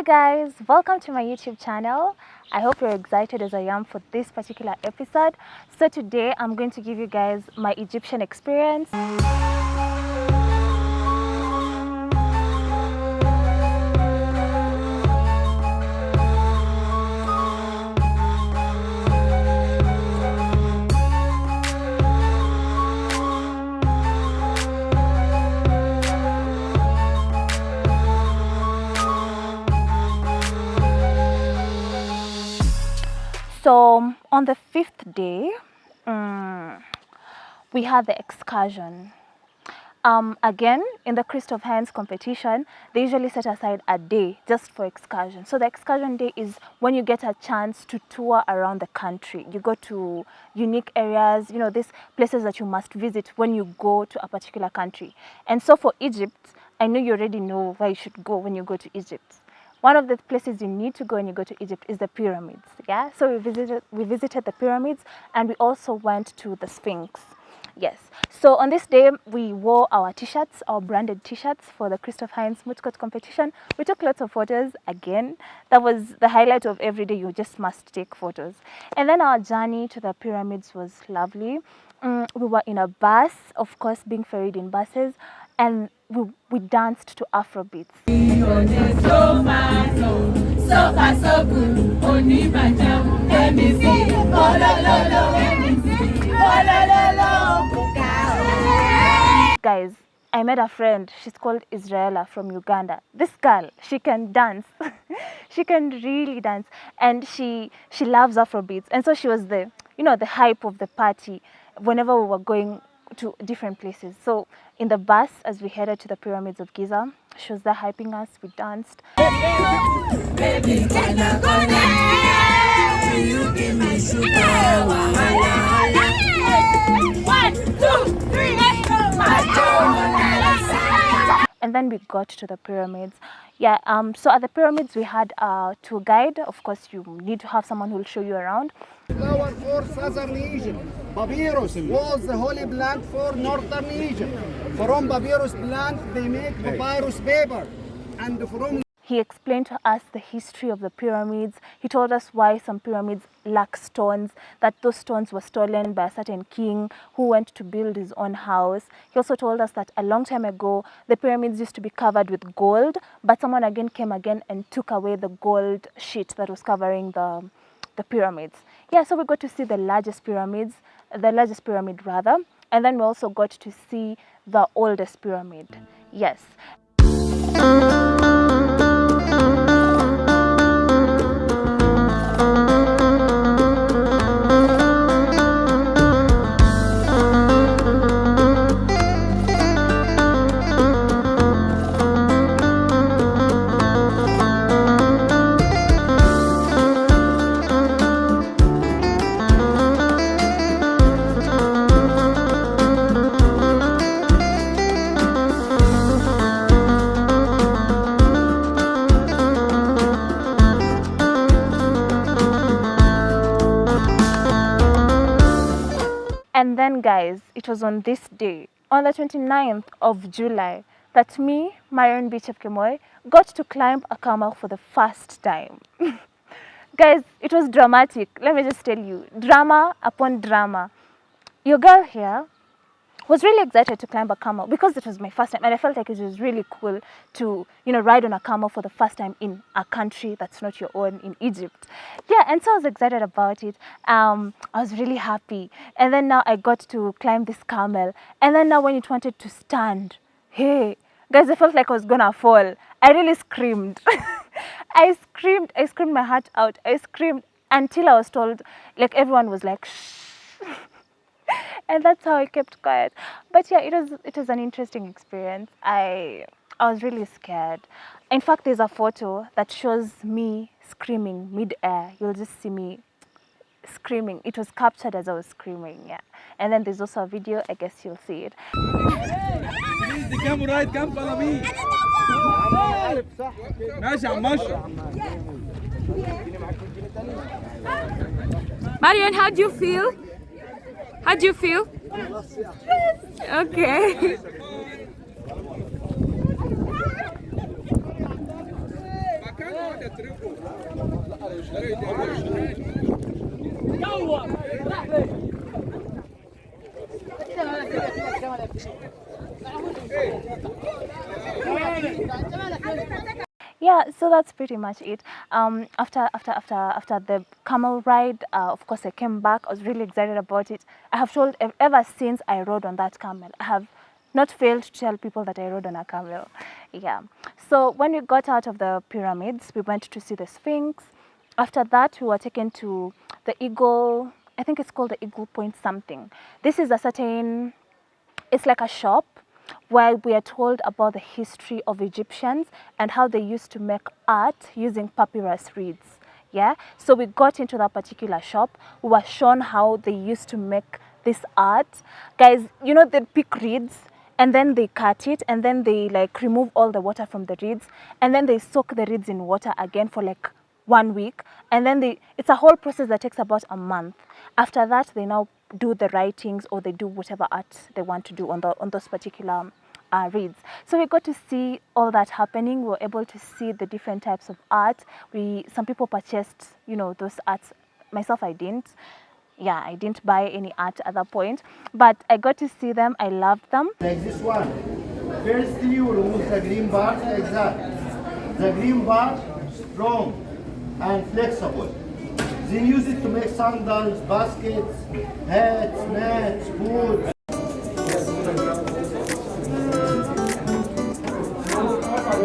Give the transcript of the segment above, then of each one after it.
guys, welcome to my YouTube channel. I hope you're excited as I am for this particular episode. So today I'm going to give you guys my Egyptian experience. So on the fifth day, we had the excursion. Again, in the Christof Heyns competition, they usually set aside a day just for excursion. So the excursion day is when you get a chance to tour around the country. You go to unique areas, you know, these places that you must visit when you go to a particular country. And so for Egypt, I know you already know where you should go when you go to Egypt. One of the places you need to go when you go to Egypt is the pyramids. Yeah, so we visited the pyramids, and we also went to the Sphinx. Yes, so on this day we wore our t-shirts, our branded t-shirts for the Christof Heyns Moot competition. We took lots of photos. Again, that was the highlight of every day. You just must take photos. And then our journey to the pyramids was lovely. We were in a bus, of course, being ferried in buses, and we danced to Afrobeats. So far, so good. Guys, I met a friend. She's called Israela from Uganda. This girl, she can dance. She can really dance, and she loves Afrobeats. And so she was the, you know, the hype of the party whenever we were going to different places. So in the bus, as we headed to the Pyramids of Giza, she was there hyping us. We danced. Baby, can I go there? Will you give me sugar? 1, 2, 3, let's go! And then we got to the pyramids. Yeah, so at the pyramids we had a tour guide. Of course, you need to have someone who will show you around. Flower for southern Egypt. Papyrus was the holy plant for northern Egypt. From papyrus plant they make papyrus paper. And from he explained to us the history of the pyramids. He told us why some pyramids lack stones, that those stones were stolen by a certain king who went to build his own house. He also told us that a long time ago, the pyramids used to be covered with gold, but someone again came and took away the gold sheet that was covering the pyramids. Yeah, so we got to see the largest pyramid rather, and then we also got to see the oldest pyramid. Yes. And then guys, it was on this day, on the 29th of July, that me, Marion Beach of Kemoy, got to climb a camel for the first time. Guys, it was dramatic. Let me just tell you, drama upon drama. Your girl here was really excited to climb a camel because it was my first time, and I felt like it was really cool to, you know, ride on a camel for the first time in a country that's not your own, in Egypt. Yeah, and so I was excited about it. I was really happy. And then now I got to climb this camel. And then now when it wanted to stand, hey, guys, I felt like I was gonna fall. I really screamed. I screamed my heart out. I screamed until I was told, like everyone was like, shh. And that's how I kept quiet. But yeah, it was an interesting experience. I was really scared. In fact, there's a photo that shows me screaming mid-air. You'll just see me screaming. It was captured as I was screaming, yeah. And then there's also a video. I guess you'll see it. Please, the camera right, come follow me. Marion, how do you feel? How do you feel? Okay. Yeah, so that's pretty much it. After the camel ride, of course I came back. I was really excited about it. I have told ever since I rode on that camel, I have not failed to tell people that I rode on a camel. Yeah. So when we got out of the pyramids, we went to see the Sphinx. After that, we were taken to the Eagle. I think it's called the Eagle Point something. This is a certain. It's like a shop where we are told about the history of Egyptians and how they used to make art using papyrus reeds. Yeah, so we got into that particular shop. We were shown how they used to make this art. Guys, you know, they pick reeds and then they cut it and then they like remove all the water from the reeds and then they soak the reeds in water again for like 1 week, and then it's a whole process that takes about a month. After that, they now do the writings or they do whatever art they want to do on those particular reads. So we got to see all that happening. We were able to see the different types of art. Some people purchased, you know, those arts. Myself, I didn't. Yeah, I didn't buy any art at that point, but I got to see them. I loved them. Like this one. Firstly, you remove the green part like that. The green part strong and flexible. Then use it to make sandals, baskets, hats, mats, boots.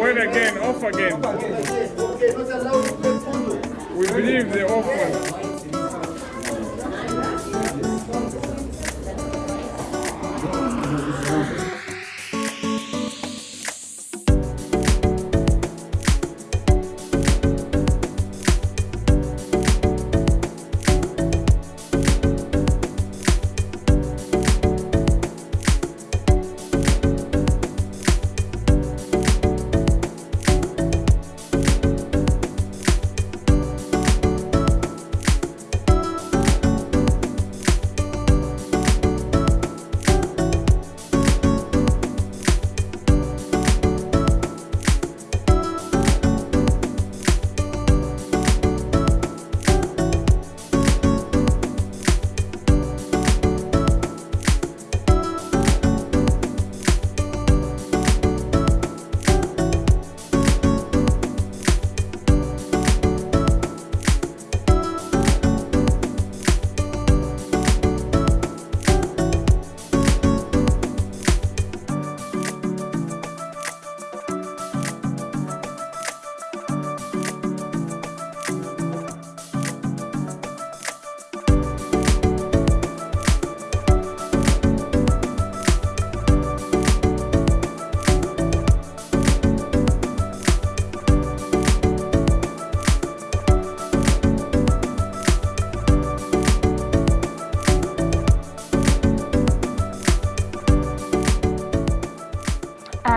Wait again, off again. Okay, not allowed to play photo. We believe the off one.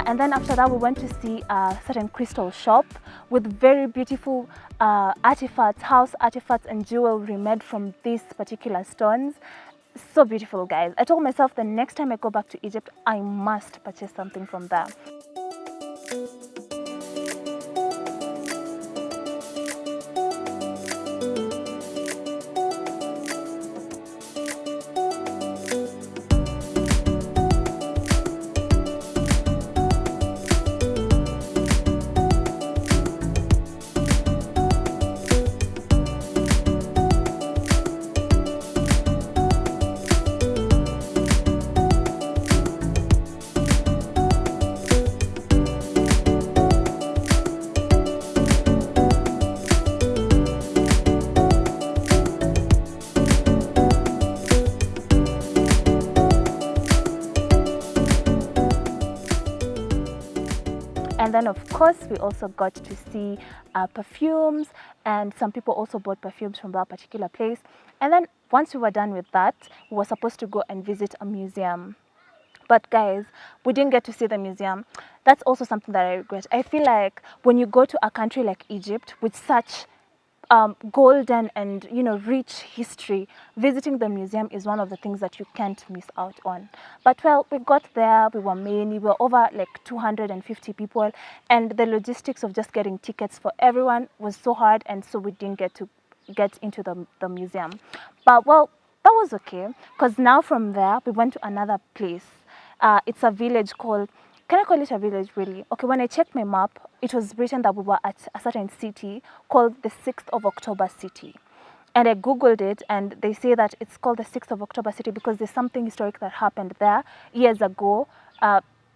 And then after that, we went to see a certain crystal shop with very beautiful artifacts, house artifacts and jewelry made from these particular stones. So beautiful, guys. I told myself the next time I go back to Egypt, I must purchase something from there. And then of course we also got to see perfumes, and some people also bought perfumes from that particular place. And then once we were done with that, we were supposed to go and visit a museum. But guys, we didn't get to see the museum. That's also something that I regret. I feel like when you go to a country like Egypt with such golden and rich history, visiting the museum is one of the things that you can't miss out on. But well, we got there, we were many, we were over like 250 people, and the logistics of just getting tickets for everyone was so hard, and so we didn't get into the museum. But well, that was okay, because now from there we went to another place. It's a village called, can I call it a village really? Okay, when I checked my map, it was written that we were at a certain city called the 6th of October city. And I Googled it, and they say that it's called the 6th of October city because there's something historic that happened there years ago,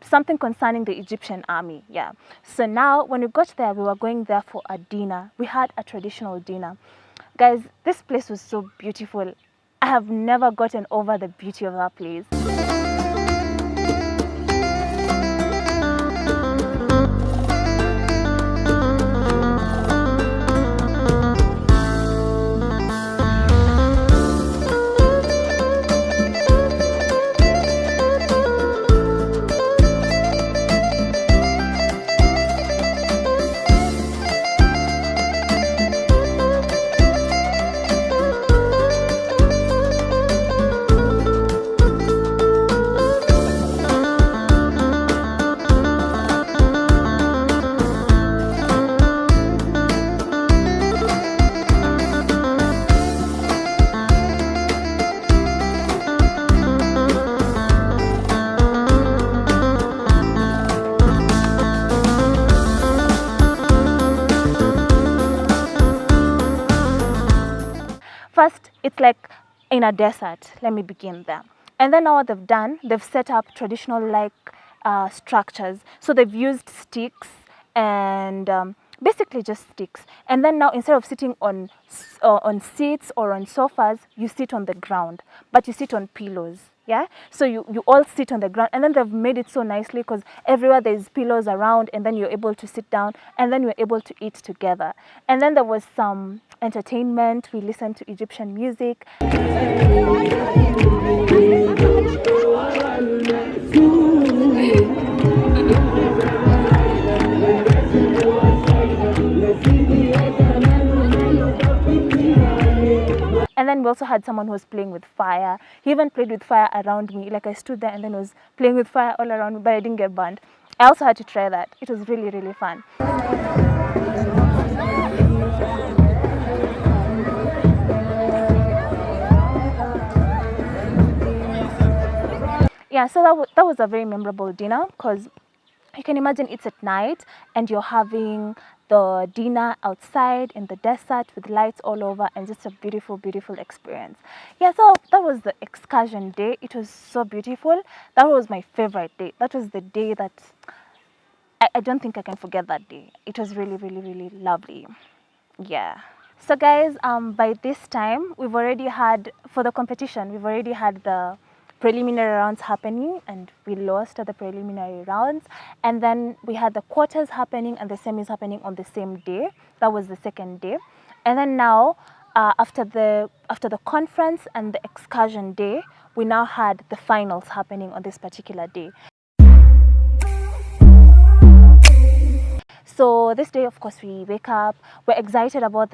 something concerning the Egyptian army, yeah. So now, when we got there, we were going there for a dinner. We had a traditional dinner. Guys, this place was so beautiful. I have never gotten over the beauty of that place. First, it's like in a desert. Let me begin there. And then now what they've done, they've set up traditional structures. So they've used sticks and basically just sticks. And then now instead of sitting on seats or on sofas, you sit on the ground, but you sit on pillows. Yeah, so you all sit on the ground, and then they've made it so nicely because everywhere there's pillows around, and then you're able to sit down, and then you're able to eat together. And then there was some entertainment. We listened to Egyptian music. And then we also had someone who was playing with fire. He even played with fire around me. Like I stood there and then was playing with fire all around me, but I didn't get burned. I also had to try that. It was really, really fun. Yeah, so that was a very memorable dinner because you can imagine it's at night and you're having the dinner outside in the desert with lights all over, and just a beautiful, beautiful experience. Yeah, so that was the excursion day. It was so beautiful. That was my favorite day. That was the day that I don't think I can forget that day. It was really, really, really lovely. Yeah. So guys, by this time, we've already had, for the competition, we've already had the preliminary rounds happening, and we lost at the preliminary rounds, and then we had the quarters happening and the semis happening on the same day. That was the second day. And then now after the conference and the excursion day, we now had the finals happening on this particular day. So this day, of course, we wake up, we're excited about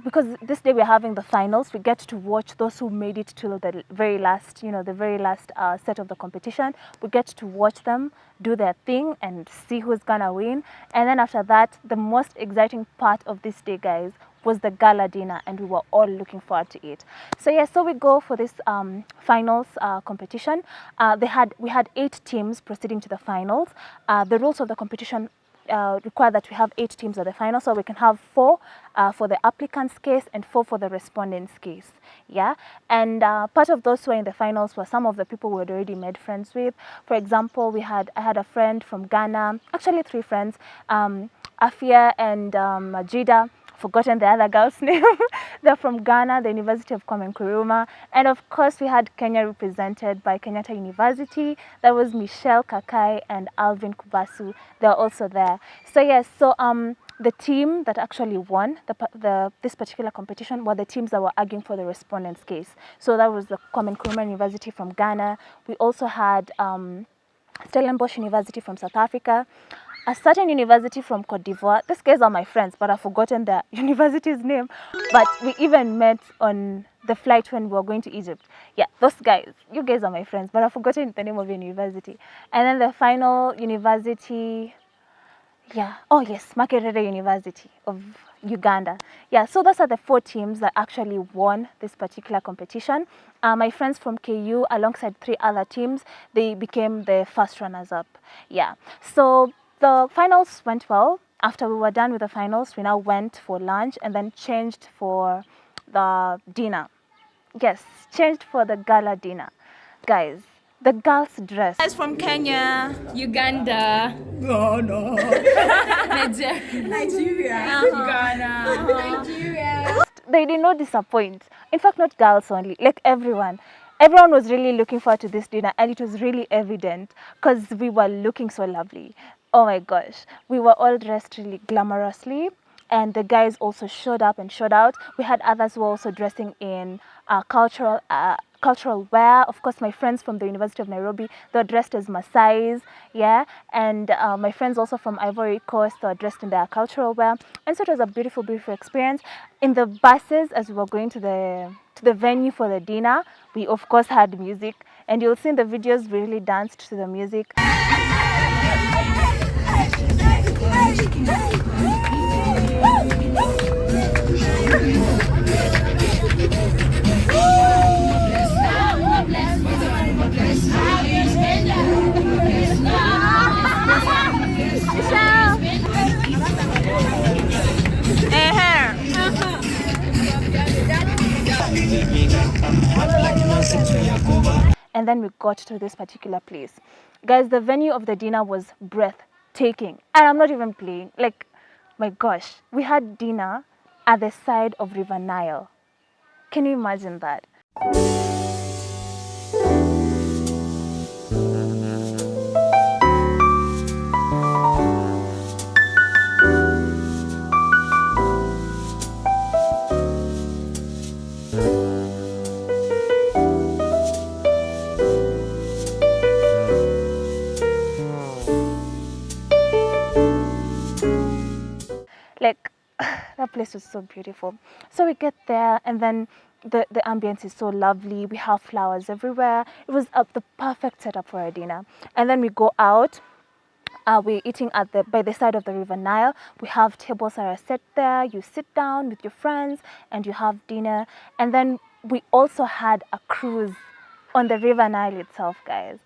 because this day we're having the finals. We get to watch those who made it to the very last, the very last set of the competition. We get to watch them do their thing and see who's gonna win. And then after that, the most exciting part of this day, guys, was the gala dinner, and we were all looking forward to it. So yeah, so we go for this finals competition. We had 8 teams proceeding to the finals. The rules of the competition require that we have 8 teams at the final, so we can have 4 for the applicant's case and 4 for the respondent's case. Yeah, and part of those who were in the finals were some of the people we had already made friends with. For example, I had a friend from Ghana, actually 3 friends, Afia and Jida. Forgotten the other girl's name. They're from Ghana, the University of Kwame Nkrumah. And of course, we had Kenya represented by Kenyatta University. That was Michelle Kakai and Alvin Kubasu. They're also there. So yes, so the team that actually won this particular competition were the teams that were arguing for the respondent's case. So that was the Kwame Nkrumah University from Ghana. We also had Stellenbosch University from South Africa, a certain university from Cote d'Ivoire. These guys are my friends, but I've forgotten their university's name. But we even met on the flight when we were going to Egypt. Yeah, those guys, you guys are my friends, but I've forgotten the name of the university. And then the final university, yeah, oh yes, Makerere University of Uganda. Yeah, so those are the 4 teams that actually won this particular competition. My friends from KU, alongside 3 other teams, they became the first runners up. Yeah, so the finals went well. After we were done with the finals, we now went for lunch and then changed for the dinner. Yes, changed for the gala dinner. Guys, the girls' dress. Guys from Kenya, Uganda, Nigeria, Ghana. They did not disappoint. In fact, not girls only, like everyone. Everyone was really looking forward to this dinner, and it was really evident because we were looking so lovely. Oh my gosh, we were all dressed really glamorously, and the guys also showed up and showed out. We had others who were also dressing in cultural wear. Of course, my friends from the University of Nairobi, they were dressed as Maasais, yeah, and my friends also from Ivory Coast, they were dressed in their cultural wear, and so it was a beautiful, beautiful experience. In the buses, as we were going to the venue for the dinner, we of course had music, and you'll see in the videos we really danced to the music. And then we got to this particular place. Guys, the venue of the dinner was breathtaking. And I'm not even playing. Like, my gosh, we had dinner at the side of River Nile. Can you imagine that? Like, that place was so beautiful. So we get there, and then the ambience is so lovely. We have flowers everywhere. It was the perfect setup for a dinner. And then we go out. We're eating by the side of the River Nile. We have tables that are set there. You sit down with your friends and you have dinner. And then we also had a cruise on the River Nile itself, guys.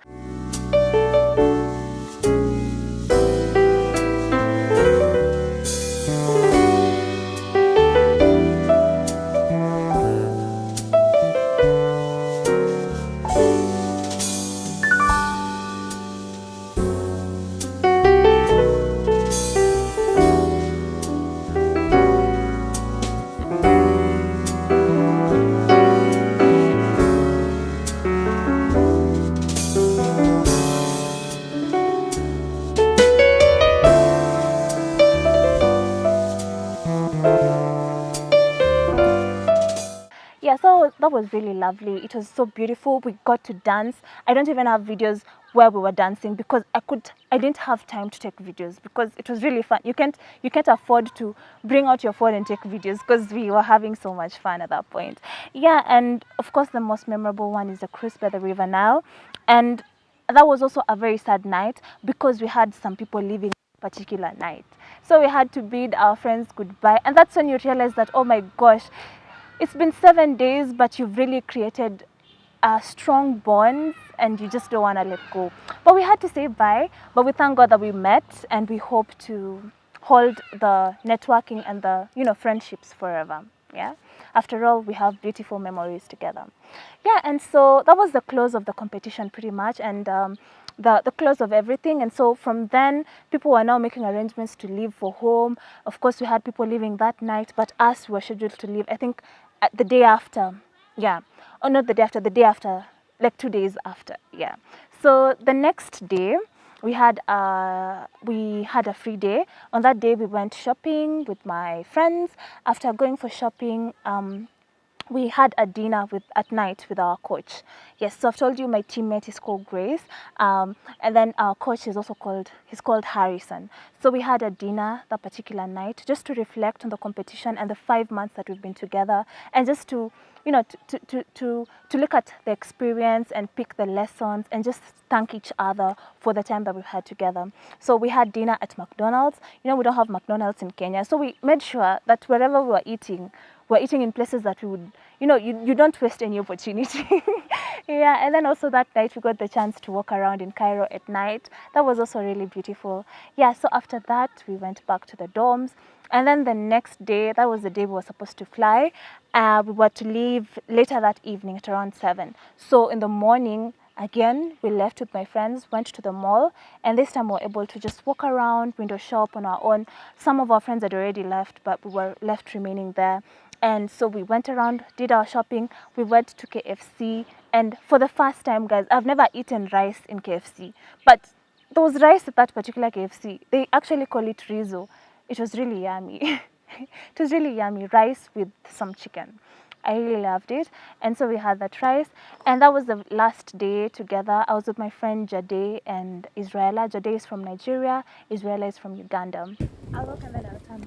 Yeah, so that was really lovely. It was so beautiful. We got to dance. I don't even have videos where we were dancing because I didn't have time to take videos because it was really fun. You can't afford to bring out your phone and take videos because we were having so much fun at that point. Yeah, and of course the most memorable one is the cruise by the River Nile. And that was also a very sad night because we had some people leaving particular night. So we had to bid our friends goodbye, and that's when you realize that, oh my gosh, it's been 7 days, but you've really created strong bonds and you just don't want to let go. But we had to say bye, but we thank God that we met, and we hope to hold the networking and the friendships forever. Yeah, after all, we have beautiful memories together. Yeah, and so that was the close of the competition pretty much, and the close of everything. And so from then, people were now making arrangements to leave for home. Of course, we had people leaving that night, but us were scheduled to leave, I think, the day after. Yeah, or not the day after, like 2 days after. Yeah, so the next day we had a free day. On that day we went shopping with my friends. After going for shopping, we had a dinner at night with our coach. Yes, so I've told you my teammate is called Grace, and then our coach is also called Harrison. So we had a dinner that particular night just to reflect on the competition and the 5 months that we've been together, and just to, to look at the experience and pick the lessons and just thank each other for the time that we've had together. So we had dinner at McDonald's. We don't have McDonald's in Kenya, so we made sure that wherever we were eating, we're eating in places that we would, you don't waste any opportunity. Yeah, and then also that night we got the chance to walk around in Cairo at night. That was also really beautiful. Yeah, so after that we went back to the dorms, and then the next day, that was the day we were supposed to fly. We were to leave later that evening at around 7. So in the morning, again, we left with my friends, went to the mall, and this time we were able to just walk around, window shop on our own. Some of our friends had already left, but we were left remaining there. And so we went around, did our shopping, we went to KFC, and for the first time, guys, I've never eaten rice in KFC, but there was rice at that particular KFC. They actually call it rizo. It was really yummy. It was really yummy, rice with some chicken. I really loved it. And so we had that rice, and that was the last day together. I was with my friend Jade and Israela. Jade is from Nigeria, Israela is from Uganda. I'll walk and then I'll turn.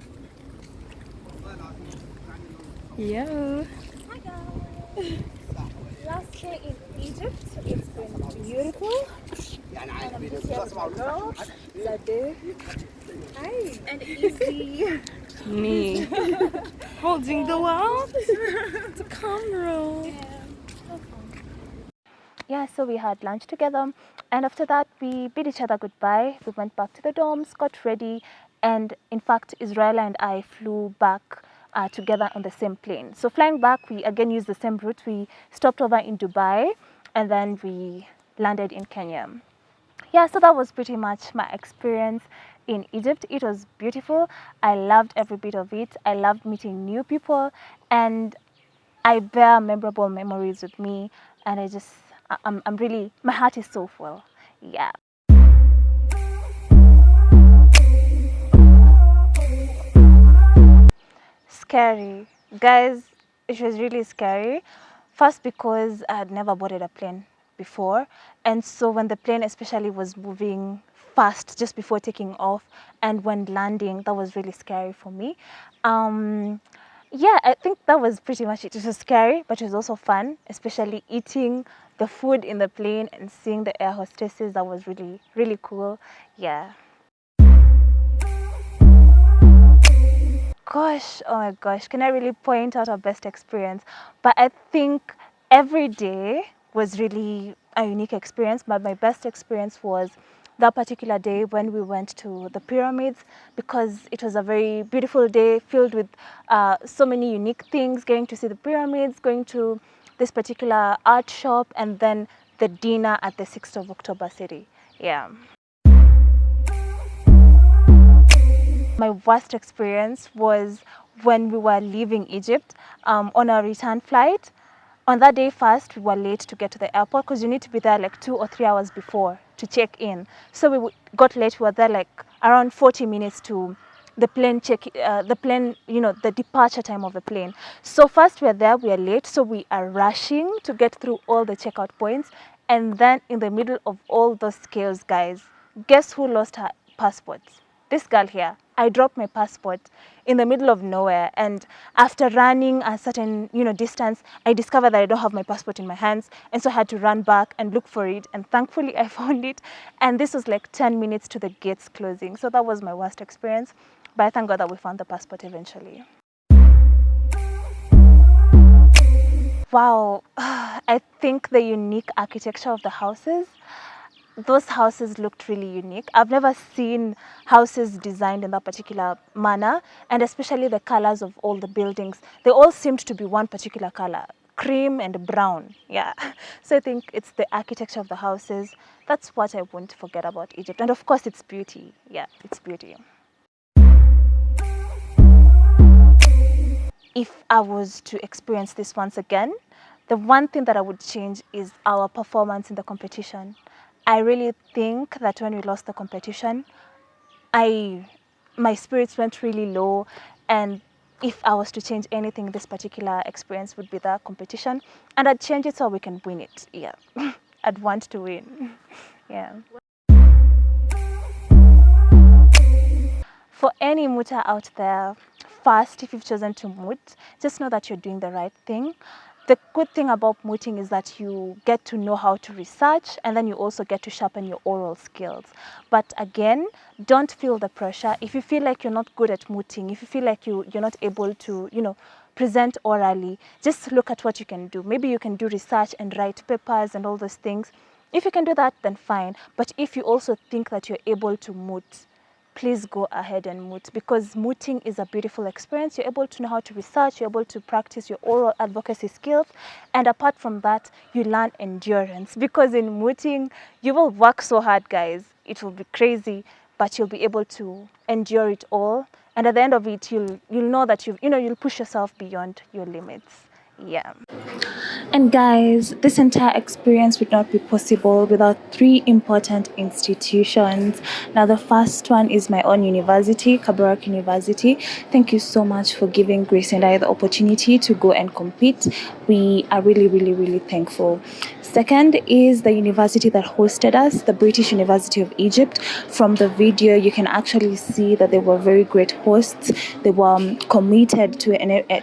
Yo. Hi guys. Last day in Egypt. It's been beautiful. And I'm just here with my girl, Jade. Hi. And Easy. Me. Holding the world. The camera. Yeah, so we had lunch together, and after that we bid each other goodbye. We went back to the dorms, got ready, and in fact Israela and I flew back together on the same plane. So flying back, we again used the same route. We stopped over in Dubai, and then we landed in Kenya. Yeah, so that was pretty much my experience in Egypt. It was beautiful. I loved every bit of it. I loved meeting new people, and I bear memorable memories with me, and I'm really, my heart is so full. Yeah. Scary. Guys, it was really scary. First, because I had never boarded a plane before, and so when the plane especially was moving fast just before taking off and when landing, that was really scary for me. Yeah, I think that was pretty much it. It was scary, but it was also fun, especially eating the food in the plane and seeing the air hostesses. That was really, really cool. Yeah. Gosh, oh my gosh, can I really point out our best experience? But I think every day was really a unique experience, but my best experience was that particular day when we went to the pyramids, because it was a very beautiful day filled with so many unique things, getting to see the pyramids, going to this particular art shop, and then the dinner at the 6th of October city. Yeah. My worst experience was when we were leaving Egypt on our return flight. On that day first, we were late to get to the airport because you need to be there like 2 or 3 hours before to check in. So we got late. We were there like around 40 minutes to the plane the departure time of the plane. So first we are there, we are late, so we are rushing to get through all the checkout points. And then in the middle of all those chaos, guys, guess who lost her passports? This girl here. I dropped my passport in the middle of nowhere, and after running a certain distance, I discovered that I don't have my passport in my hands, and so I had to run back and look for it, and thankfully I found it. And this was like 10 minutes to the gates closing, so that was my worst experience, but I thank God that we found the passport eventually. Wow, I think the unique architecture of the houses. Those houses looked really unique. I've never seen houses designed in that particular manner, and especially the colors of all the buildings. They all seemed to be one particular color, cream and brown. Yeah. So I think it's the architecture of the houses. That's what I won't forget about Egypt. And of course, it's beauty. Yeah, it's beauty. If I was to experience this once again, the one thing that I would change is our performance in the competition. I really think that when we lost the competition, my spirits went really low, and if I was to change anything, this particular experience would be the competition, and I'd change it so we can win it. Yeah, I'd want to win. Yeah. For any mooter out there, first, if you've chosen to moot, just know that you're doing the right thing. The good thing about mooting is that you get to know how to research, and then you also get to sharpen your oral skills. But again, don't feel the pressure. If you feel like you're not good at mooting, if you feel like you're not able to, present orally, just look at what you can do. Maybe you can do research and write papers and all those things. If you can do that, then fine. But if you also think that you're able to moot, please go ahead and moot, because mooting is a beautiful experience. You're able to know how to research, you're able to practice your oral advocacy skills, and apart from that, you learn endurance, because in mooting, you will work so hard, guys. It will be crazy, but you'll be able to endure it all, and at the end of it, you'll know that you'll push yourself beyond your limits. Yeah. And guys, this entire experience would not be possible without three important institutions. Now, the first one is my own university, Kabarak University. Thank you so much for giving Grace and I the opportunity to go and compete. We are really, really, really thankful. Second is the university that hosted us, the British University of Egypt. From the video, you can actually see that they were very great hosts. They were committed to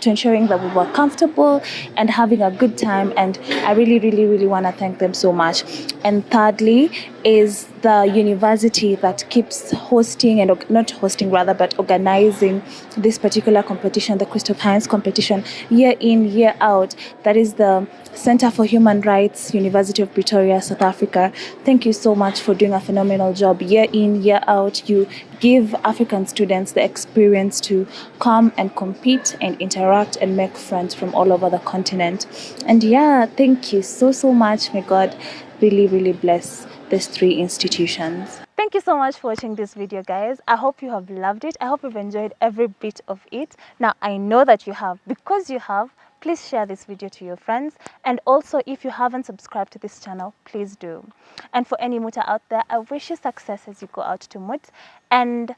ensuring that we were comfortable and having a good time. And I really, really, really want to thank them so much. And thirdly is the university that keeps hosting, and not hosting rather, but organizing this particular competition, the Christof Heyns competition, year in, year out. That is the Center for Human Rights, University of Pretoria, South Africa. Thank you so much for doing a phenomenal job. Year in, year out, you give African students the experience to come and compete and interact and make friends from all over the continent. And yeah, thank you so, so much. May God really, really bless these three institutions. Thank you so much for watching this video, guys. I hope you have loved it. I hope you've enjoyed every bit of it. Now, I know that you have. Because you have, please share this video to your friends. And also, if you haven't subscribed to this channel, please do. And for any mooter out there, I wish you success as you go out to moot. And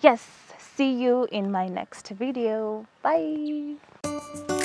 yes, see you in my next video. Bye.